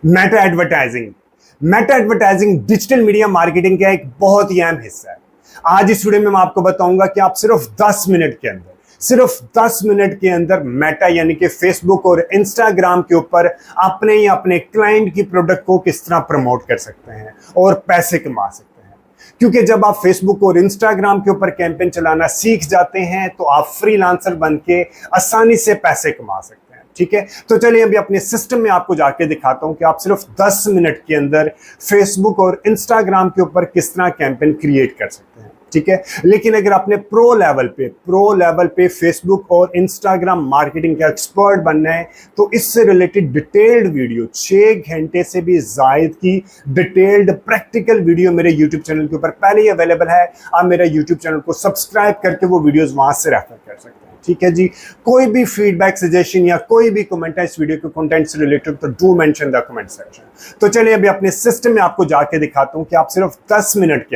Meta advertising. Meta advertising digital media marketing का एक बहुत ही अहम हिस्सा है। आज इस वीडियो में मैं आपको बताऊंगा कि आप सिर्फ 10 मिनट के अंदर मेटा यानी कि फेसबुक और इंस्टाग्राम के ऊपर अपने या अपने क्लाइंट की प्रोडक्ट को किस तरह प्रमोट कर सकते हैं और पैसे कमा सकते हैं। क्योंकि जब आप फेसबुक और इंस्टाग्राम के ऊपर कैंपेन चलाना सीख जाते हैं तो आप फ्रीलांसर बन के आसानी से पैसे कमा सकते हैं। ठीक है, तो चलिए अभी अपने सिस्टम में आपको जाके दिखाता हूं कि आप सिर्फ 10 मिनट के अंदर फेसबुक और इंस्टाग्राम के ऊपर किस तरह कैंपेन क्रिएट कर सकते हैं। ठीक है, लेकिन अगर आपने प्रो लेवल पे फेसबुक और इंस्टाग्राम मार्केटिंग का एक्सपर्ट बनना है तो इससे रिलेटेड डिटेल्ड वीडियो 6 घंटे से भी ज्यादा की डिटेल्ड प्रैक्टिकल वीडियो मेरे यूट्यूब चैनल के ऊपर पहले ही अवेलेबल है। आप मेरा यूट्यूब चैनल को सब्सक्राइब करके वो वीडियोस वहां से रेफर कर सकते हैं। ठीक है जी, कोई भी फीडबैक, सजेशन या कोई भी कमेंट है इस वीडियो के कंटेंट से रिलेटेड तो do mention the comment section. तो चलिए अभी अपने सिस्टम में आपको जाके दिखाता हूं कि आप सिर्फ 10 मिनट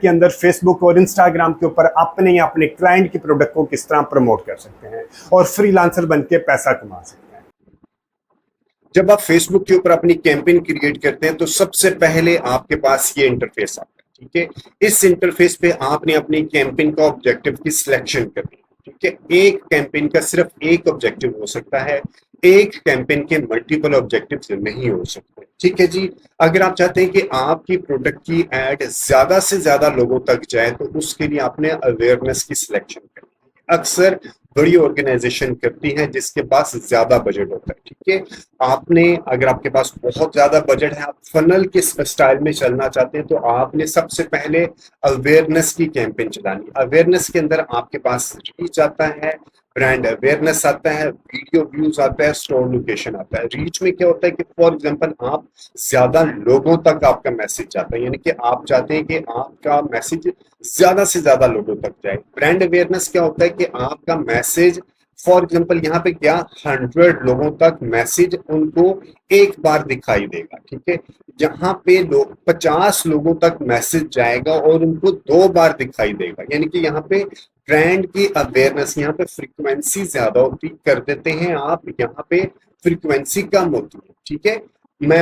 के अंदर फेसबुक और इंस्टाग्राम के ऊपर अपने या अपने क्लाइंट की प्रोडक्ट को किस तरह प्रमोट कर सकते हैं और फ्रीलांसर बन के पैसा कमा सकते हैं। जब आप फेसबुक के ऊपर अपनी कैंपेन क्रिएट करते हैं तो सबसे पहले आपके पास ये इंटरफेस आता है। ठीक है, इस इंटरफेस पे आपने अपनी कैंपेन का ऑब्जेक्टिव की सिलेक्शन करनी है। ठीक है, एक कैंपेन का सिर्फ एक ऑब्जेक्टिव हो सकता है, एक कैंपेन के मल्टीपल ऑब्जेक्टिव्स नहीं हो सकते। ठीक है जी, अगर आप चाहते हैं कि आपकी प्रोडक्ट की एड ज्यादा से ज्यादा लोगों तक जाए तो उसके लिए आपने अवेयरनेस की सिलेक्शन करनी है। अक्सर बड़ी ऑर्गेनाइजेशन करती है जिसके पास ज्यादा बजट होता है। ठीक है, आपने अगर आपके पास बहुत ज्यादा बजट है, आप फनल के स्टाइल में चलना चाहते हैं तो आपने सबसे पहले अवेयरनेस की कैंपेन चलानी। अवेयरनेस के अंदर आपके पास रीच आता है, ब्रांड अवेयरनेस आता है, वीडियो व्यूज आता है, स्टोर लोकेशन आता है। रीच में क्या होता है कि फॉर एग्जांपल आप ज्यादा लोगों तक आपका मैसेज जाता है, यानी कि आप चाहते हैं कि आपका मैसेज ज्यादा से ज्यादा लोगों तक जाए। ब्रांड अवेयरनेस क्या होता है कि आपका मैसेज फॉर एग्जांपल यहाँ पे क्या 100 लोगों तक मैसेज उनको एक बार दिखाई देगा। ठीक है, यहाँ पे 50 लोगों तक मैसेज जाएगा और उनको 2 बार दिखाई देगा, यानी कि यहाँ पे ब्रांड की अवेयरनेस, यहाँ पे फ्रीक्वेंसी ज्यादा होती कर देते हैं आप, यहाँ पे फ्रीक्वेंसी कम होती है। ठीक है, मैं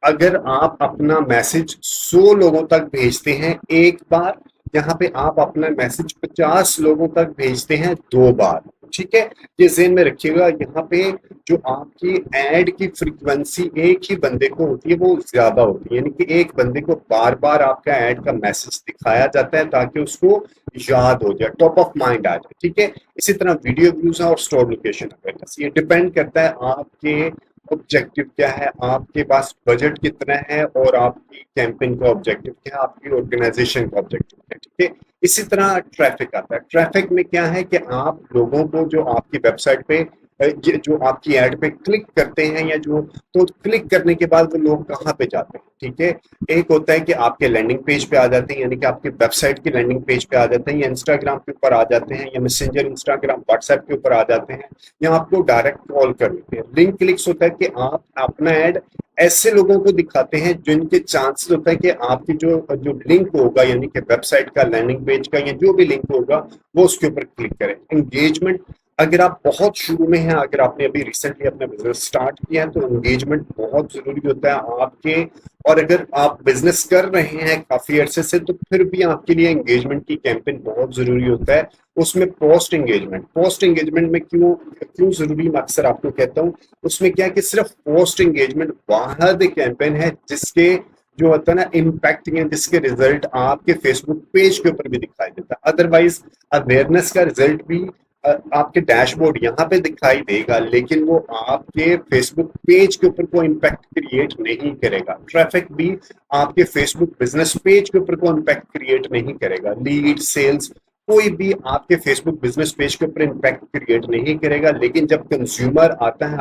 अगर आप अपना मैसेज 100 लोगों तक भेजते हैं एक बार, यहाँ पे आप अपना मैसेज 50 लोगों तक भेजते हैं 2 बार। ठीक है, ये ज़हन में रखिएगा। यहाँ पे जो आपकी एड की फ्रीक्वेंसी एक ही बंदे को होती है वो ज्यादा होती है, यानी कि एक बंदे को बार बार आपका एड का मैसेज दिखाया जाता है ताकि उसको याद हो जाए, टॉप ऑफ माइंड आ जाए। ठीक है, इसी तरह वीडियो व्यूज और स्टोर लोकेशन अवेयरनेस, ये डिपेंड करता है आपके ऑब्जेक्टिव क्या है, आपके पास बजट कितना है और आपकी कैंपेन का ऑब्जेक्टिव क्या है, आपकी ऑर्गेनाइजेशन का ऑब्जेक्टिव क्या है। ठीक है, इसी तरह ट्रैफिक आता है। ट्रैफिक में क्या है कि आप लोगों को जो आपकी वेबसाइट पे जो आपकी एड पे क्लिक करते हैं या जो, तो क्लिक करने के बाद वो लोग कहाँ पे जाते हैं। ठीक है, एक होता है कि आपके लैंडिंग पेज पे आ जाते हैं, यानी कि आपके वेबसाइट की लैंडिंग पेज पे आ जाते हैं, या इंस्टाग्राम के ऊपर आ जाते हैं, या मैसेंजर इंस्टाग्राम व्हाट्सएप के ऊपर आ जाते हैं, या आपको डायरेक्ट कॉल कर लेते हैं। लिंक क्लिक्स होता है कि आप अपना एड ऐसे लोगों को दिखाते हैं जिनके चांसेस होता है कि आपकी जो लिंक होगा, यानी कि वेबसाइट का, लैंडिंग पेज का, या जो भी लिंक होगा वो उसके ऊपर क्लिक करें। एंगेजमेंट, अगर आप बहुत शुरू में हैं, अगर आपने अभी रिसेंटली अपना बिजनेस स्टार्ट किया है तो एंगेजमेंट बहुत जरूरी होता है आपके। और अगर आप बिजनेस कर रहे हैं काफी अरसे से तो फिर भी आपके लिए एंगेजमेंट की कैंपेन बहुत जरूरी होता है। उसमें पोस्ट एंगेजमेंट में क्यों जरूरी, मैं अक्सर आपको कहता हूँ, उसमें क्या है कि सिर्फ पोस्ट एंगेजमेंट वाहद एक कैंपेन है जिसके जो होता है ना इम्पैक्ट है, जिसके रिजल्ट आपके फेसबुक पेज के ऊपर भी दिखाई देता है। अदरवाइज अवेयरनेस का रिजल्ट भी आपके डैशबोर्ड यहाँ पे दिखाई देगा, लेकिन वो आपके फेसबुक पेज के ऊपर कोई इम्पैक्ट क्रिएट नहीं करेगा। ट्रैफिक भी आपके फेसबुक बिजनेस पेज के ऊपर कोई इम्पैक्ट क्रिएट नहीं करेगा। लीड, सेल्स, कोई भी आपके फेसबुक बिजनेस पेज के ऊपर इम्पैक्ट क्रिएट नहीं करेगा। लेकिन जब कंज्यूमर आता है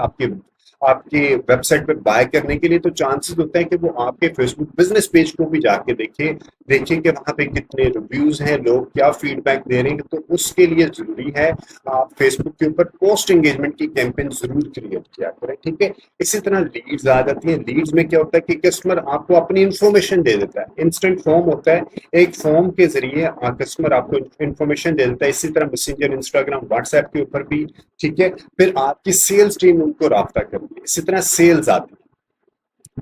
आपके वेबसाइट पे बाय करने के लिए तो चांसेस होता है कि वो आपके फेसबुक बिजनेस पेज को भी जाके देखें कि वहां पे कितने रिव्यूज हैं, लोग क्या फीडबैक दे रहे हैं। तो उसके लिए जरूरी है आप फेसबुक के ऊपर पोस्ट एंगेजमेंट की कैंपेन जरूर क्रिएट किया करें। ठीक है, इसी तरह लीड्स आ जाती है। लीड्स में क्या होता है कि कस्टमर आपको अपनी इंफॉर्मेशन दे देता है, इंस्टेंट फॉर्म होता है, एक फॉर्म के जरिए कस्टमर आपको इंफॉर्मेशन दे देता है। इसी तरह मैसेंजर, इंस्टाग्राम, व्हाट्सएप के ऊपर भी। ठीक है, फिर आपकी सेल्स टीम उनको राब्ता करती है। आती है, इसी तरह सेल्स आती है।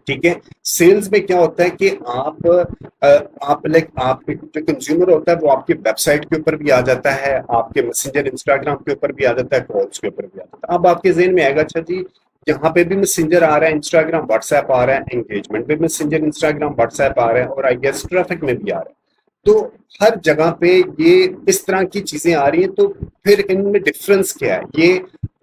ठीक है, सेल्स में क्या होता है कि आप लाइक आप जो कंज्यूमर होता है वो आपकी वेबसाइट के ऊपर भी आ जाता है, आपके मैसेंजर इंस्टाग्राम के ऊपर भी आ जाता है, कॉल्स के ऊपर भी आ जाता है। अब आपके ज़हन में आएगा, अच्छा जी यहाँ पे भी मैसेंजर आ रहा है, इंस्टाग्राम व्हाट्सएप आ रहा है, एंगेजमेंट पे मैसेंजर इंस्टाग्राम व्हाट्सएप आ रहा है, और आई गेस ट्रैफिक में भी आ रहा है। तो हर जगह पे ये इस तरह की चीजें आ रही हैं, तो फिर इनमें डिफरेंस क्या है, ये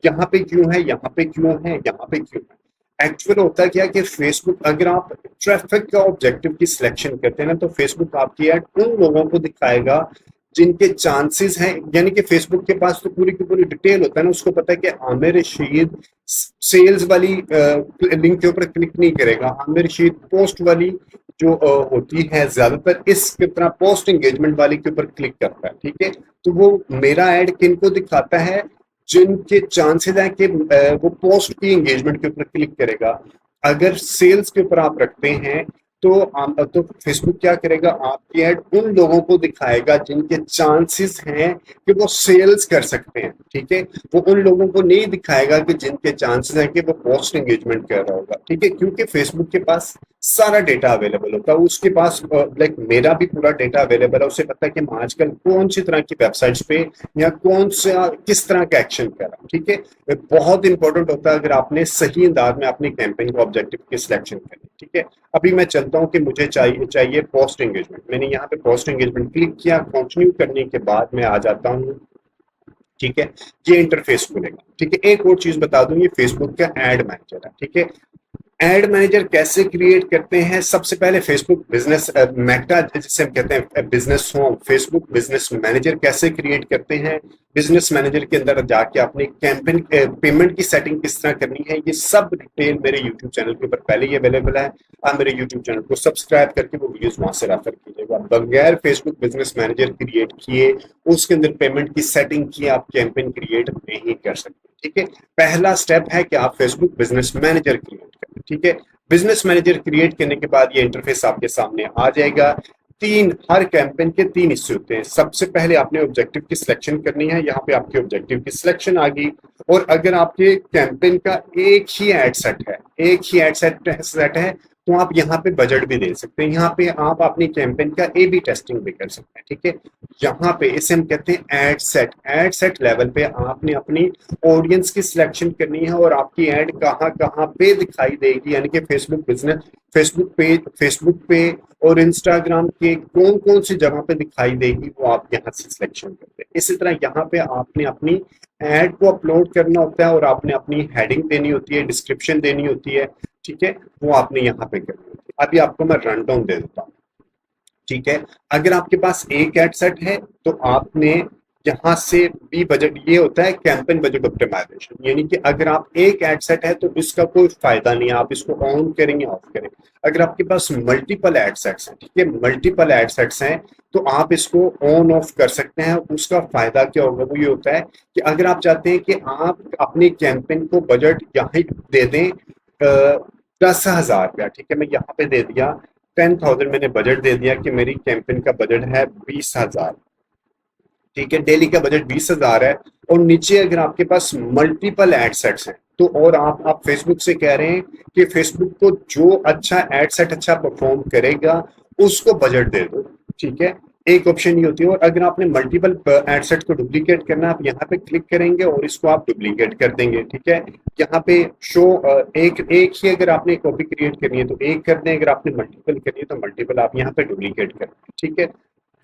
यहाँ पे क्यों है, यहाँ पे क्यों है, यहाँ पे क्यों है? एक्चुअल होता क्या है कि फेसबुक, अगर आप ट्रैफिक का ऑब्जेक्टिव की सिलेक्शन करते हैं ना, तो फेसबुक आपकी ऐड उन लोगों को दिखाएगा जिनके चांसेस हैं, यानी कि फेसबुक के पास तो पूरी की पूरी डिटेल होता है ना, उसको पता है कि आमिर रशीद सेल्स वाली लिंक के ऊपर क्लिक नहीं करेगा, आमिर रशीद पोस्ट वाली जो होती है ज्यादातर इस तरह पोस्ट एंगेजमेंट वाली के ऊपर क्लिक करता है। ठीक है, तो वो मेरा ऐड किन को दिखाता है, जिनके चांसेस हैं कि वो पोस्ट की एंगेजमेंट के ऊपर क्लिक करेगा। अगर सेल्स के ऊपर आप रखते हैं तो फेसबुक क्या करेगा, आपकी ऐड उन लोगों को दिखाएगा जिनके चांसेस हैं कि वो सेल्स कर सकते हैं। ठीक है, वो उन लोगों को नहीं दिखाएगा कि जिनके चांसेस हैं कि वो पोस्ट एंगेजमेंट कर रहा होगा। ठीक है, क्योंकि फेसबुक के पास सारा डेटा अवेलेबल होता है, उसके पास लाइक मेरा भी पूरा डेटा अवेलेबल है, उसे पता है कि मैं आजकल कौन सी तरह की वेबसाइट्स पे या कौन सा किस तरह का एक्शन कर रहा हूँ। ठीक है, बहुत इंपॉर्टेंट होता है अगर आपने सही अंदाज में अपनी कैंपेन का ऑब्जेक्टिव की सिलेक्शन करनी। ठीक है, अभी मैं चलता हूँ कि मुझे चाहिए पोस्ट एंगेजमेंट, मैंने यहाँ पे पोस्ट एंगेजमेंट क्लिक किया, कंटिन्यू करने के बाद मैं आ जाता हूँ। ठीक है, ये इंटरफेस खुलेगा। ठीक है, एक और चीज बता दूं, ये फेसबुक का एड मैनेजर है। ठीक है, एड मैनेजर कैसे क्रिएट करते हैं, सबसे पहले फेसबुक बिजनेस मेटा जिसे हम कहते हैं business home, Facebook business manager कैसे क्रिएट करते हैं, बिजनेस मैनेजर के अंदर जाके अपने कैंपेन पेमेंट की सेटिंग किस तरह करनी है, ये सब डिटेल मेरे यूट्यूब चैनल के ऊपर पहले ही अवेलेबल है। आप मेरे यूट्यूब चैनल को सब्सक्राइब करके वो वीडियोस वहां से रेफर कीजिएगा। बगैर फेसबुक बिजनेस मैनेजर क्रिएट किए, उसके अंदर पेमेंट की सेटिंग किए, आप कैंपेन क्रिएट नहीं कर सकते। ठीक है, पहला स्टेप है कि आप फेसबुक बिजनेस मैनेजर क्रिएट करें। ठीक है, बिजनेस मैनेजर क्रिएट करने के बाद ये इंटरफेस आपके सामने आ जाएगा। हर कैंपेन के 3 हिस्से होते हैं। सबसे पहले आपने ऑब्जेक्टिव की सिलेक्शन करनी है, यहाँ पे आपके ऑब्जेक्टिव की सिलेक्शन आ गई। और अगर आपके कैंपेन का एक ही एड सेट है तो आप यहाँ पे बजट भी दे सकते हैं, यहाँ पे आप अपनी कैंपेन का A/B टेस्टिंग भी कर सकते हैं। ठीक है, यहाँ पे इसे हम कहते हैं एड सेट लेवल पे आपने अपनी ऑडियंस की सिलेक्शन करनी है और आपकी एड कहाँ कहाँ पे दिखाई देगी, यानी कि फेसबुक पे और इंस्टाग्राम के कौन कौन सी जगह पे दिखाई देगी, वो आप यहाँ से सिलेक्शन करते हैं। इसी तरह यहाँ पे आपने अपनी एड को अपलोड करना होता है और आपने अपनी हेडिंग देनी होती है, डिस्क्रिप्शन देनी होती है। ठीक है, वो आपने यहाँ पे करनी होती है। अभी आपको मैं रन डाउन दे देता हूँ। ठीक है, अगर आपके पास एक एड सेट है तो आपने यहाँ से भी बजट, ये होता है कैंपेन बजट ऑप्टिमाइजेशन, यानी कि अगर आप एक एड सेट है तो इसका कोई फायदा नहीं है, आप इसको ऑन करें या ऑफ करें। अगर आपके पास मल्टीपल एड सेट्स हैं, ठीक है, मल्टीपल एड सेट्स हैं, तो आप इसको ऑन ऑफ कर सकते हैं। उसका फायदा क्या होगा, वो ये होता है कि अगर आप चाहते हैं कि आप अपनी कैंपेन को बजट यहाँ दे दें 10,000 रुपया, ठीक है, मैं यहाँ पे दे दिया 10,000, मैंने बजट दे दिया कि मेरी कैंपेन का बजट है 20,000। ठीक है, डेली का बजट 20,000 है। और नीचे अगर आपके पास मल्टीपल एड सेट्स हैं तो, और आप फेसबुक से कह रहे हैं कि फेसबुक को जो अच्छा एड सेट अच्छा परफॉर्म करेगा उसको बजट दे दो। ठीक है, एक ऑप्शन ये होती है। और अगर आपने मल्टीपल एड सेट को डुप्लीकेट करना, आप यहाँ पे क्लिक करेंगे और इसको आप डुप्लीकेट कर देंगे। ठीक है, यहाँ पे शो एक ही अगर आपने कॉपी क्रिएट करनी है तो एक कर दें, अगर आपने मल्टीपल करनी है तो मल्टीपल आप यहाँ पे डुप्लीकेट कर दें। ठीक है,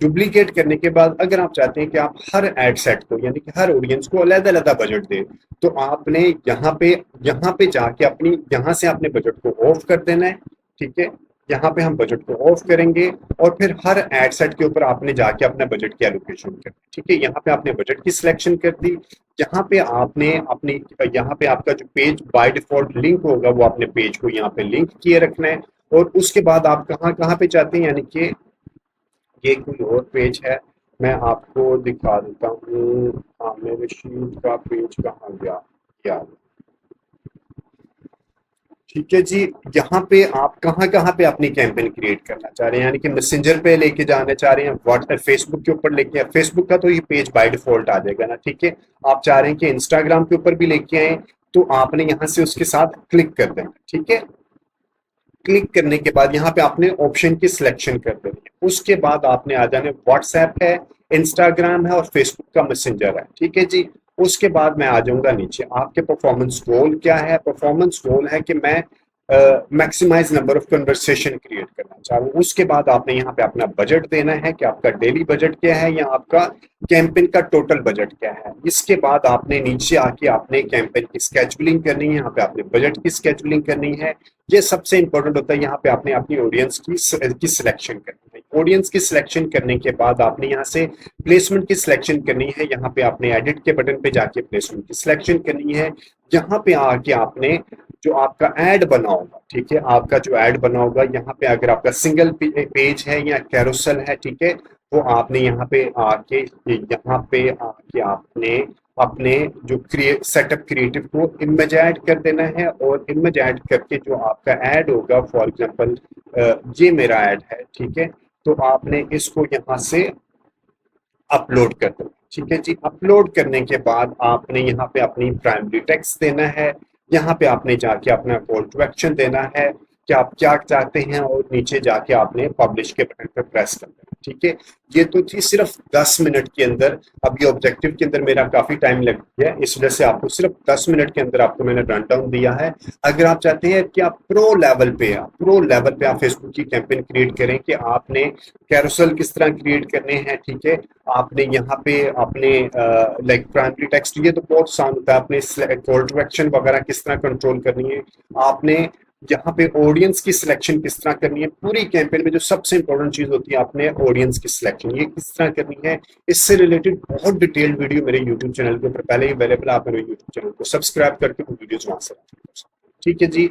डुप्लीकेट करने के बाद अगर आप चाहते हैं कि आप हर एड सेट को, यानी कि हर ऑडियंस को अलग-अलग बजट दें, तो आपने यहाँ पे जाके अपनी यहाँ से आपने बजट को ऑफ कर देना है। ठीक है, यहाँ पे हम बजट को ऑफ करेंगे और फिर हर एड सेट के ऊपर आपने जाके अपना बजट की एलोकेशन करनी। ठीक है, यहाँ पे आपने बजट की सिलेक्शन कर दी। यहाँ पे आपने अपनी, यहाँ पे आपका जो पेज बाय डिफॉल्ट लिंक होगा वो अपने पेज को यहाँ पे लिंक किए रखना है। और उसके बाद आप कहाँ पे चाहते हैं, यानी कि ये कोई और पेज है, मैं आपको दिखा देता हूँ। आमिर रशीद का पेज कहाँ गया, यार। ठीक है जी, यहाँ पे आप कहाँ पे अपनी कैंपेन क्रिएट करना चाह रहे हैं, यानी कि मैसेंजर पे लेके जाना चाह रहे हैं, व्हाट्सएप फेसबुक के ऊपर लेके, फेसबुक का तो ये पेज बाय डिफॉल्ट आ जाएगा ना। ठीक है, आप चाह रहे हैं कि इंस्टाग्राम के ऊपर भी लेके आए, तो आपने यहाँ से उसके साथ क्लिक कर देना, ठीक है। क्लिक करने के बाद यहाँ पे आपने ऑप्शन की सिलेक्शन कर देनी है। उसके बाद आपने आ जाना, व्हाट्सएप है, इंस्टाग्राम है और फेसबुक का मैसेंजर है, ठीक है जी। उसके बाद मैं आ जाऊंगा नीचे, आपके परफॉर्मेंस गोल क्या है। परफॉर्मेंस गोल है कि मैं maximise number of conversation create करना चाह रहा हूँ। उसके बाद आपने यहाँ पे अपना बजट देना है कि आपका डेली बजट क्या है या आपका कैंपेन का टोटल बजट क्या है। इसके बाद आपने नीचे आके आपने कैंपेन की स्केड्यूलिंग करनी है, यहाँ पे आपने बजट की स्केड्यूलिंग करनी है। ये सबसे इंपॉर्टेंट होता है, यहाँ पे आपने अपनी ऑडियंस की सिलेक्शन करनी है। ऑडियंस की सिलेक्शन करने के बाद आपने यहाँ से प्लेसमेंट की सिलेक्शन करनी है। यहाँ पे आपने एडिट के बटन पे जाके प्लेसमेंट की सिलेक्शन करनी है। यहाँ पे आके आपने जो आपका ऐड बना होगा, ठीक है, आपका जो ऐड बना होगा, यहाँ पे अगर आपका सिंगल पेज है या कैरोसेल है, ठीक है, वो आपने यहाँ पे आके आपने अपने जो सेटअप क्रिएटिव को इमेज ऐड कर देना है। और इमेज ऐड करके जो आपका ऐड होगा, फॉर एग्जांपल ये मेरा ऐड है, ठीक है, तो आपने इसको यहाँ से अपलोड कर देना, ठीक है जी। अपलोड करने के बाद आपने यहाँ पे अपनी प्राइमरी टेक्स्ट देना है। यहाँ पे आपने जाके अपना कॉल टू एक्शन देना है कि आप क्या चाहते हैं, और नीचे जाके आपने पब्लिश के बटन पर प्रेस कर देना, ठीक है। ये तो थी सिर्फ 10 मिनट के अंदर। अब ये ऑब्जेक्टिव के अंदर मेरा काफी टाइम लग गया, इस वजह से आपको सिर्फ 10 मिनट के अंदर आपको मैंने रन डाउन दिया है। अगर आप चाहते हैं कि आप प्रो लेवल पे आप फेसबुक की कैंपेन क्रिएट करें, कि आपने कैरोसेल किस तरह क्रिएट करने हैं, ठीक है, आपने यहाँ पे अपने लाइक प्राइमरी टेक्स्ट, ये तो बहुत आसान होता है, आपने कॉल टू एक्शन वगैरह किस तरह कंट्रोल करनी है, आपने यहाँ पे ऑडियंस की सिलेक्शन किस तरह करनी है। पूरी कैंपेन में जो सबसे इंपॉर्टेंट चीज होती है, आपने ऑडियंस की सिलेक्शन ये किस तरह करनी है, इससे रिलेटेड बहुत डिटेल्ड वीडियो मेरे यूट्यूब चैनल के ऊपर पहले ही अवेलेबल है। आप मेरे यूट्यूब चैनल को सब्सक्राइब करके वो वीडियोज वहां से, ठीक है जी।